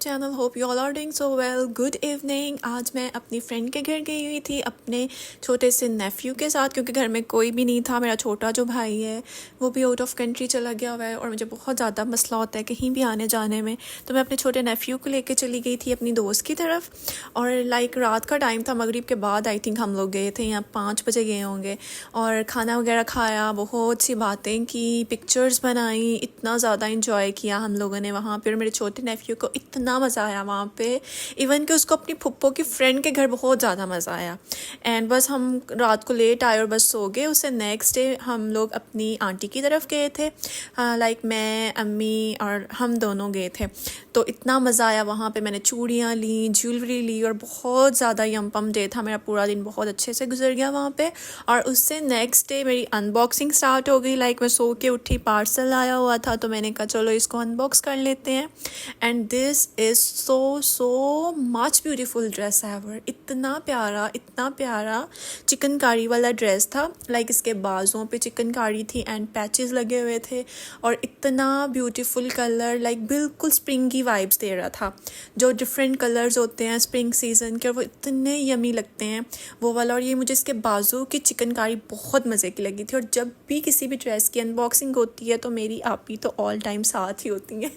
Channel. Hope you all are doing so well. Good evening. आज मैं अपनी friend के घर गई हुई थी अपने छोटे से नेफ्यू के साथ, क्योंकि घर में कोई भी नहीं था। मेरा छोटा जो भाई है वो भी आउट ऑफ कंट्री चला गया हुआ है और मुझे बहुत ज़्यादा मसला होता है कहीं भी आने जाने में। तो मैं अपने छोटे नेफ्यू को लेकर चली गई थी अपनी दोस्त की तरफ। और रात का टाइम था, मगरिब के बाद आई थिंक हम लोग गए थे, यहाँ 5 बजे गए होंगे। और खाना वगैरह खाया, बहुत सी बातें की, पिक्चर्स बनाई, इतना ज़्यादा इंजॉय किया हम लोगों ने वहाँ पर। मेरे छोटे नेफ्यू को इतना मज़ा आया वहाँ पे, इवन कि उसको अपनी फुप्पो की फ्रेंड के घर बहुत ज़्यादा मज़ा आया। एंड बस हम रात को लेट आए और बस सो गए। उससे नेक्स्ट डे हम लोग अपनी आंटी की तरफ गए थे। लाइक मैं, अम्मी और हम दोनों गए थे। तो इतना मज़ा आया वहाँ पे। मैंने चूड़ियाँ ली, ज्वेलरी ली और बहुत ज़्यादा यम डे था। मेरा पूरा दिन बहुत अच्छे से गुजर गया वहाँ पे। और उससे नेक्स्ट डे मेरी अनबॉक्सिंग स्टार्ट हो गई। लाइक मैं सो के उठी, पार्सल आया हुआ था तो मैंने कहा चलो इसको अनबॉक्स कर लेते हैं। And this is so much beautiful dress ever. इतना प्यारा चिकनकारी वाला ड्रेस था। लाइक इसके बाजुओं पे चिकनकारी थी एंड पैचेस लगे हुए थे और इतना ब्यूटीफुल कलर, लाइक बिल्कुल स्प्रिंगी वाइब्स दे रहा था। जो डिफरेंट कलर्स होते हैं स्प्रिंग सीजन के, वो इतने यमी लगते हैं वो वाला। और ये मुझे इसके बाजू की चिकनकारी बहुत मज़े की लगी थी। और जब भी किसी भी ड्रेस की अनबॉक्सिंग होती है तो मेरी आपी तो ऑल टाइम साथ ही होती हैं।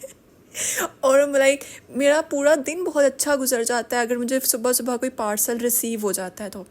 और लाइक मेरा पूरा दिन बहुत अच्छा गुजर जाता है अगर मुझे सुबह सुबह कोई पार्सल रिसीव हो जाता है तो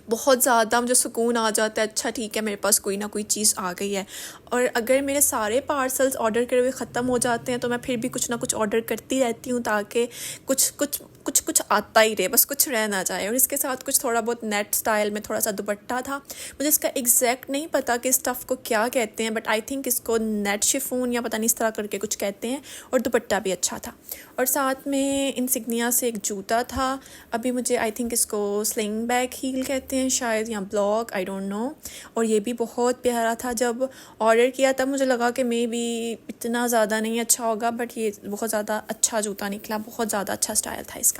बहुत ज़्यादा मुझे सुकून आ जाता है। अच्छा ठीक है, मेरे पास कोई ना कोई चीज़ आ गई है। और अगर मेरे सारे पार्सल्स ऑर्डर करे हुए ख़त्म हो जाते हैं तो मैं फिर भी कुछ ना कुछ ऑर्डर करती रहती हूँ, ताकि कुछ आता ही रहे, बस कुछ रह ना जाए। और इसके साथ कुछ थोड़ा बहुत नेट स्टाइल में थोड़ा सा दुपट्टा था। मुझे इसका एग्जैक्ट नहीं पता कि स्टफ़ को क्या कहते हैं, बट आई थिंक इसको नेट शिफॉन या पता नहीं इस तरह करके कुछ कहते हैं। और दुपट्टा भी अच्छा था। और साथ में इंसिग्निया से एक जूता था। अभी मुझे आई थिंक इसको स्लिंग बैक हील कहते हैं शायद, या ब्लॉक, आई डोंट नो। और ये भी बहुत प्यारा था। जब ऑर्डर किया तब मुझे लगा कि मे बी इतना ज़्यादा नहीं अच्छा होगा, बट ये बहुत ज़्यादा अच्छा जूता निकला, बहुत ज़्यादा अच्छा स्टाइल था इसका।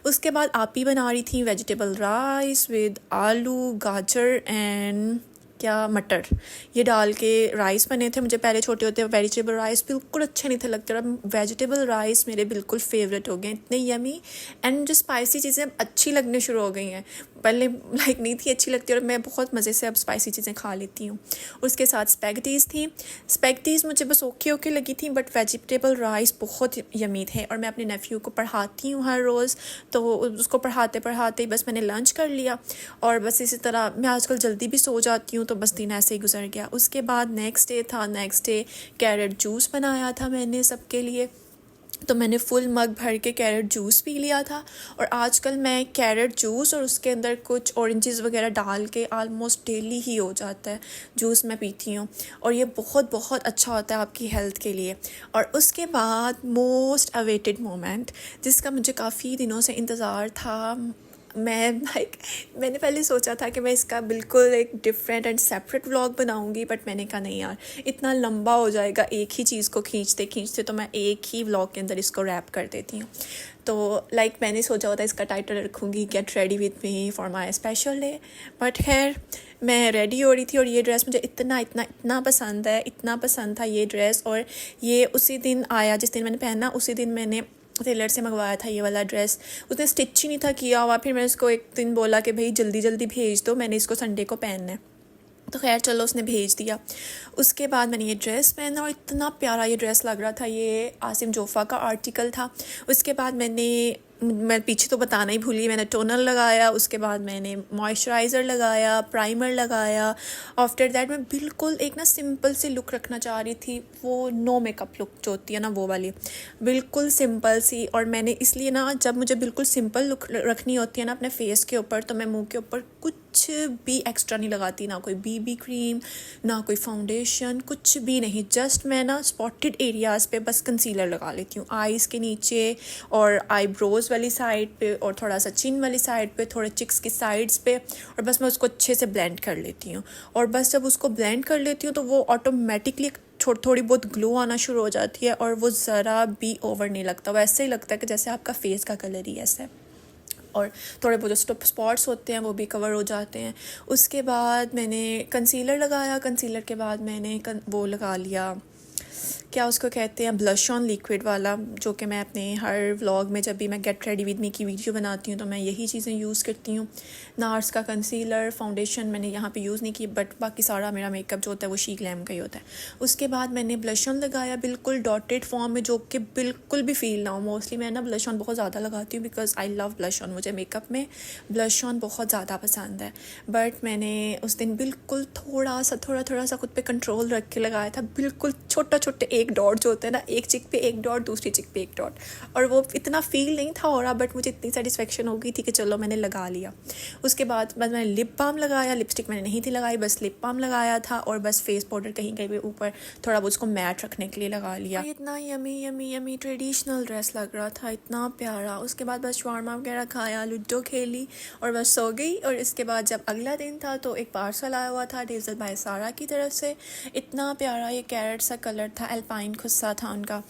उसके बाद आप ही बना रही थी वेजिटेबल राइस विद आलू, गाजर एंड मटर, ये डाल के राइस बने थे। मुझे पहले छोटे होते वेजिटेबल राइस बिल्कुल अच्छे नहीं थे लगते, और अब वेजिटेबल राइस मेरे बिल्कुल फेवरेट हो गए, इतने यमी। एंड जो स्पाइसी चीज़ें अब अच्छी लगने शुरू हो गई हैं, पहले लाइक नहीं थी अच्छी लगती, और मैं बहुत मज़े से अब स्पाइसी चीज़ें खा लेती हूँ। उसके साथ स्पैगेटीज़ थी। स्पैगेटीज़ मुझे बस ओके लगी थी, बट वेजिटेबल राइस बहुत यमी थे। और मैं अपने नेफ्यू को पढ़ाती हूँ हर रोज़, तो उसको पढ़ाते बस मैंने लंच कर लिया। और बस इसी तरह मैं आजकल जल्दी भी सो जाती हूँ, तो बस दिन ऐसे ही गुजर गया। उसके बाद नेक्स्ट डे कैरेट जूस बनाया था मैंने सबके लिए, तो मैंने फुल मग भर के कैरेट जूस पी लिया था। और आजकल मैं कैरेट जूस और उसके अंदर कुछ ऑरेंजेस वगैरह डाल के ऑलमोस्ट डेली ही हो जाता है जूस मैं पीती हूँ, और ये बहुत अच्छा होता है आपकी हेल्थ के लिए। और उसके बाद मोस्ट अवेटेड मोमेंट, जिसका मुझे काफ़ी दिनों से इंतज़ार था। मैंने पहले सोचा था कि मैं इसका बिल्कुल एक डिफरेंट एंड सेपरेट व्लॉग बनाऊंगी, बट मैंने कहा नहीं यार, इतना लंबा हो जाएगा एक ही चीज़ को खींचते, तो मैं एक ही व्लॉग के अंदर इसको रैप कर देती हूँ। तो मैंने सोचा होता इसका टाइटल रखूँगी get ready with me for my special day, but खैर मैं रेडी हो रही थी। और ये ड्रेस मुझे इतना पसंद है, इतना पसंद था ये ड्रेस। और ये उसी दिन आया जिस दिन मैंने पहना, उसी दिन मैंने टेलर से मंगवाया था ये वाला ड्रेस। उसने स्टिच ही नहीं था किया हुआ। फिर मैंने उसको एक दिन बोला कि भाई जल्दी भेज दो, मैंने इसको संडे को पहनना है। तो खैर चलो, उसने भेज दिया। उसके बाद मैंने ये ड्रेस पहना और इतना प्यारा ये ड्रेस लग रहा था। ये आसिम जोफ़ा का आर्टिकल था। उसके बाद मैं पीछे तो बताना ही भूली, मैंने टोनर लगाया, उसके बाद मैंने मॉइस्चराइज़र लगाया, प्राइमर लगाया। आफ्टर दैट मैं बिल्कुल एक सिंपल सी लुक रखना चाह रही थी, वो नो मेकअप लुक जो होती है वो वाली, बिल्कुल सिंपल सी। और मैंने इसलिए जब मुझे बिल्कुल सिंपल लुक रखनी होती है अपने फेस के ऊपर, तो मैं मुंह के ऊपर कुछ भी एक्स्ट्रा नहीं लगाती, ना कोई बीबी क्रीम, ना कोई फाउंडेशन, कुछ भी नहीं। जस्ट मैं स्पॉटेड एरियाज़ पे बस कंसीलर लगा लेती हूँ, आईज़ के नीचे और आईब्रोज़ वाली साइड पे, और थोड़ा सा चिन वाली साइड पे, थोड़े चिक्स की साइड्स पे। और बस मैं उसको अच्छे से ब्लेंड कर लेती हूँ। और बस जब उसको ब्लेंड कर लेती हूँ तो वो ऑटोमेटिकली थोड़ी बहुत ग्लो आना शुरू हो जाती है, और वो ज़रा भी ओवर नहीं लगता। वैसे ही लगता है कि जैसे आपका फेस का कलर ही ऐसा है। और थोड़े बहुत जो स्पॉट्स होते हैं वो भी कवर हो जाते हैं। उसके बाद मैंने कंसीलर लगाया। कंसीलर के बाद मैंने वो लगा लिया, क्या उसको कहते हैं, ब्लश ऑन लिक्विड वाला, जो कि मैं अपने हर व्लॉग में जब भी मैं गेट रेडी विद मी की वीडियो बनाती हूँ तो मैं यही चीज़ें यूज़ करती हूँ। नार्स का कंसीलर, फाउंडेशन मैंने यहाँ पे यूज़ नहीं की, बट बाकी सारा मेरा मेकअप जो होता है वो शी ग्लैम का ही होता है। उसके बाद मैंने ब्लश ऑन लगाया बिल्कुल डॉटेड फॉर्म में, जो कि बिल्कुल भी फील ना हो। मोस्टली मैं ना ब्लश ऑन बहुत ज़्यादा लगाती हूँ because I love blush on, मुझे मेकअप में ब्लश ऑन बहुत ज़्यादा पसंद है। बट मैंने उस दिन बिल्कुल थोड़ा सा खुद पे कंट्रोल रख के लगाया था, बिल्कुल छोटे एक डॉट जो होते हैं ना, एक चिक पे एक डॉट, दूसरी चिक पे एक डॉट, और वो इतना फील नहीं था हो रहा, बट मुझे इतनी सेटिस्फेक्शन हो गई थी कि चलो मैंने लगा लिया। उसके बाद मैंने लिप बाम लगाया, लिपस्टिक मैंने नहीं थी लगाई, बस लिप बाम लगाया था, और बस फेस पाउडर कहीं कहीं पे ऊपर थोड़ा बहुत उसको मैट रखने के लिए लगा लिया। इतना yummy yummy yummy traditional dress लग रहा था, इतना प्यारा। उसके बाद बस शवारमा वगैरह खाया, लूडो खेली और बस सो गई। और इसके बाद जब अगला दिन था तो एक पार्सल आया हुआ था डेज़ल बाय सारा की तरफ से। इतना प्यारा ये कैरेट सा कलर था, अल्पाइन खुस्सा था उनका,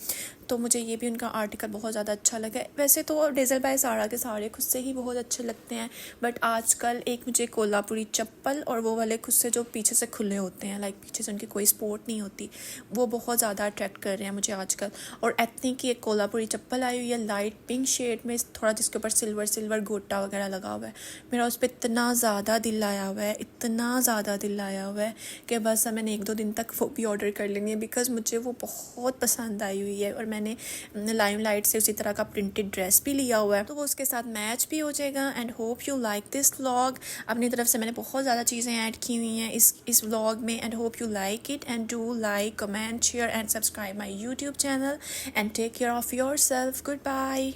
तो मुझे ये भी उनका आर्टिकल बहुत ज़्यादा अच्छा लगा। वैसे तो डेज़ल बाय सारा के सारे खुद से ही बहुत अच्छे लगते हैं, बट आजकल एक मुझे कोल्हापुरी चप्पल और वो वाले खुद से जो पीछे से खुले होते हैं, लाइक पीछे से उनकी कोई सपोर्ट नहीं होती, वो बहुत ज़्यादा अट्रैक्ट कर रहे हैं मुझे आजकल। और एथनिक की एक कोल्हापुरी चप्पल आई हुई है लाइट पिंक शेड में, थोड़ा जिसके ऊपर सिल्वर गोटा वगैरह लगा हुआ है। मेरा उस पर इतना ज़्यादा दिल आया हुआ है, इतना ज़्यादा दिल आया हुआ है कि बस मैंने 1-2 दिन तक वो भी ऑर्डर कर लेंगे, बिकॉज़ मुझे वो बहुत पसंद आई हुई है। और मैंने लाइमलाइट से उसी तरह का प्रिंटेड ड्रेस भी लिया हुआ है, तो वो उसके साथ मैच भी हो जाएगा। And hope you like this vlog. अपनी तरफ से मैंने बहुत ज़्यादा चीज़ें ऐड की हुई हैं इस व्लॉग में, and hope you like it, and do like, comment, share and subscribe my YouTube channel, and take care of yourself. Good bye.